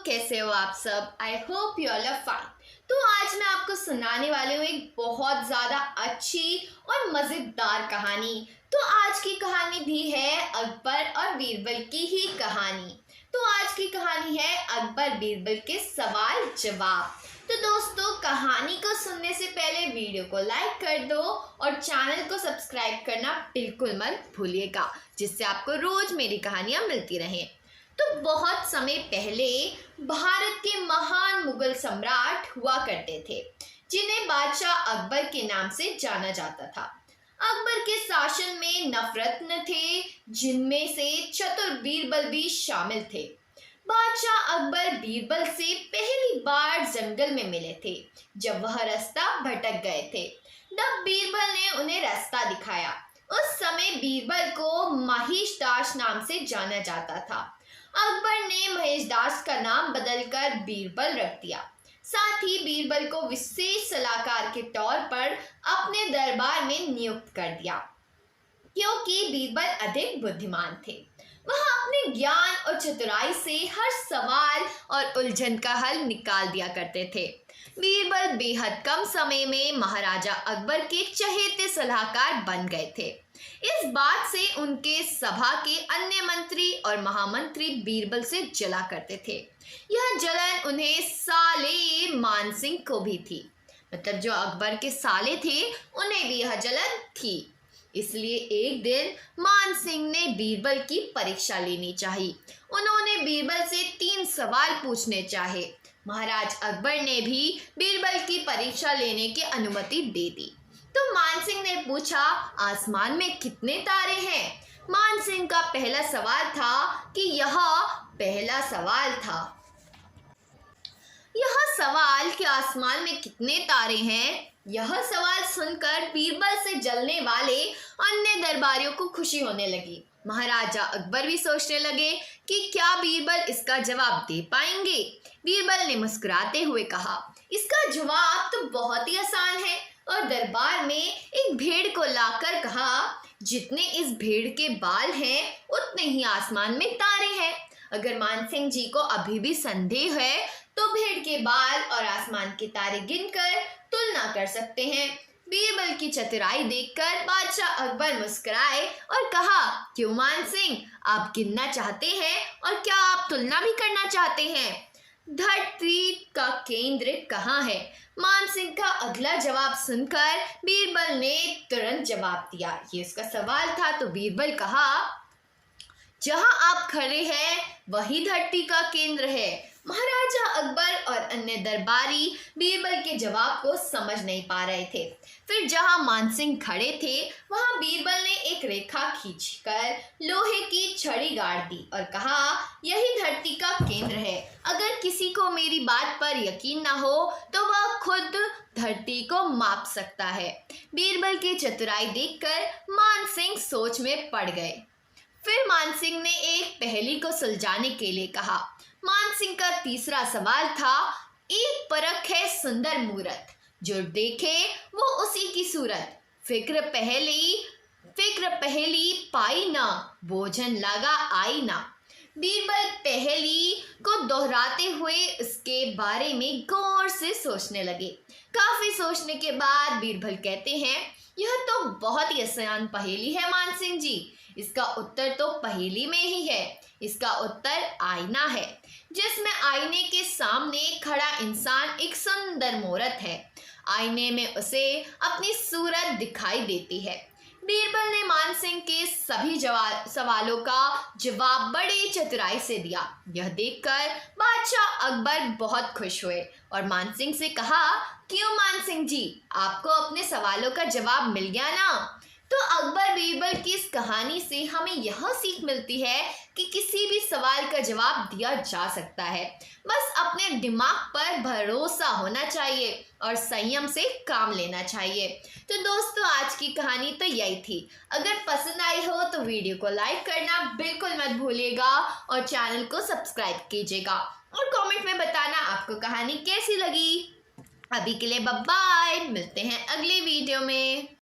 कैसे हो आप सब? I hope you all are fine. तो आज मैं आपको सुनाने वाली हूँ एक बहुत ज़्यादा अच्छी और मज़ेदार कहानी। तो आज की कहानी भी है अकबर और बीरबल की ही कहानी। तो आज की कहानी है अकबर बीरबल के सवाल जवाब। तो दोस्तों, कहानी को सुनने से पहले वीडियो को लाइक कर दो और चैनल को सब्सक्राइब करना बिल्कुल मत भूलिएगा, जिससे आपको रोज मेरी कहानियाँ मिलती रहें। तो बहुत समय पहले भारत के महान मुगल सम्राट हुआ करते थे, जिन्हें बादशाह अकबर के नाम से जाना जाता था। अकबर के शासन में नवरत्न थे, जिनमें से चतुर बीरबल भी शामिल थे। बादशाह अकबर बीरबल से पहली बार जंगल में मिले थे, जब वह रास्ता भटक गए थे। तब बीरबल ने उन्हें रास्ता दिखाया। उस समय बीरबल को महेशदास नाम से जाना जाता था। अकबर ने महेशदास का नाम बदलकर बीरबल रख दिया। साथ ही बीरबल को विशेष सलाहकार के तौर पर अपने दरबार में नियुक्त कर दिया, क्योंकि बीरबल अधिक बुद्धिमान थे। वह अपने ज्ञान और चतुराई से हर सवाल और उलझन का हल निकाल दिया करते थे। बीरबल बेहद कम समय में महाराजा अकबर के चहेते सलाहकार बन गए थे। इस बात से उनके सभा के अन्य मंत्री और महामंत्री बीरबल से जला करते थे। यह जलन उन्हें साले मानसिंह को भी थी। मतलब जो अकबर के साले थे, उन्हें भी यह जलन थी। इसलिए एक दिन मानसिंह ने बीरबल की परीक्षा लेनी चाहिए। उन्होंने बीरबल से 3 सवाल पूछने चाहे। महाराज अकबर ने भी बीरबल की परीक्षा लेने की अनुमति दे दी। तो मानसिंह ने पूछा, आसमान में कितने तारे हैं? मानसिंह का पहला सवाल था कि यह सवाल कि आसमान में कितने तारे हैं, यह सवाल सुनकर बीरबल से जलने वाले अन्य दरबारियों को खुशी होने लगी। महाराजा अकबर भी सोचने लगे कि क्या बीरबल इसका जवाब दे पाएंगे। बीरबल ने मुस्कुराते हुए कहा, इसका जवाब तो बहुत ही आसान है। और दरबार में एक भेड़ को लाकर कहा, जितने इस भेड़ के बाल हैं, उतने ही आसमान में तारे हैं। अगर मानसिंह जी को अभी भी संदेह है, तो भेड़ के बाल और आसमान के तारे गिनकर तुलना कर सकते हैं। बीरबल की चतुराई देखकर बादशाह अकबर मुस्कुराए और कहा, क्यों मानसिंह, आप गिनना चाहते हैं और क्या आप तुलना भी करना चाहते हैं? धरती का केंद्र कहाँ है? मानसिंह का अगला जवाब सुनकर बीरबल ने तुरंत जवाब दिया। ये उसका सवाल था। तो बीरबल कहा, जहाँ आप खड़े हैं वही धरती का केंद्र है। महाराजा अकबर और अन्य दरबारी बीरबल के जवाब को समझ नहीं पा रहे थे। फिर जहाँ मानसिंह खड़े थे, वहाँ बीरबल ने एक रेखा खींचकर लोहे की छड़ी गाड़ दी और कहा, यही धरती का केंद्र है। अगर किसी को मेरी बात पर यकीन ना हो, तो वह खुद धरती को माप सकता है। बीरबल की चतुराई देखकर मानसिंह सोच में पड़ गए। फिर मानसिंह ने एक पहेली को सुलझाने के लिए कहा। मानसिंह का तीसरा सवाल था, एक परख है सुंदर मूरत, जो देखे वो उसी की सूरत। फिक्र पहेली पाई ना, बोझन लगा आई ना। बीरबल पहेली को दोहराते हुए इसके बारे में गौर से सोचने लगे। काफी सोचने के बाद बीरबल कहते हैं, यह तो बहुत ही आसान पहेली है मानसिंह जी। इसका उत्तर तो पहेली में ही है। इसका उत्तर आईना है, जिसमें आईने के सामने खड़ा इंसान एक सुंदर मूरत है। आईने में उसे अपनी सूरत दिखाई देती है। बीरबल ने मानसिंह के सभी सवालों का जवाब बड़ी चतुराई से दिया। यह देखकर बादशाह अकबर बहुत खुश हुए और मानसिंह से कहा, क्यों मानसिंह जी, आपको अपने सवालों का जवाब मिल गया ना? तो अकबर बीरबल की इस कहानी से हमें यह सीख मिलती है कि किसी भी सवाल का जवाब दिया जा सकता है। बस अपने दिमाग पर भरोसा होना चाहिए और संयम से काम लेना चाहिए। तो दोस्तों, आज की कहानी तो यही थी। अगर पसंद आई हो तो वीडियो को लाइक करना बिल्कुल मत भूलिएगा और चैनल को सब्सक्राइब कीजिएगा और कमेंट में बताना आपको कहानी कैसी लगी। अभी के लिए बाय बाय, मिलते हैं अगली वीडियो में।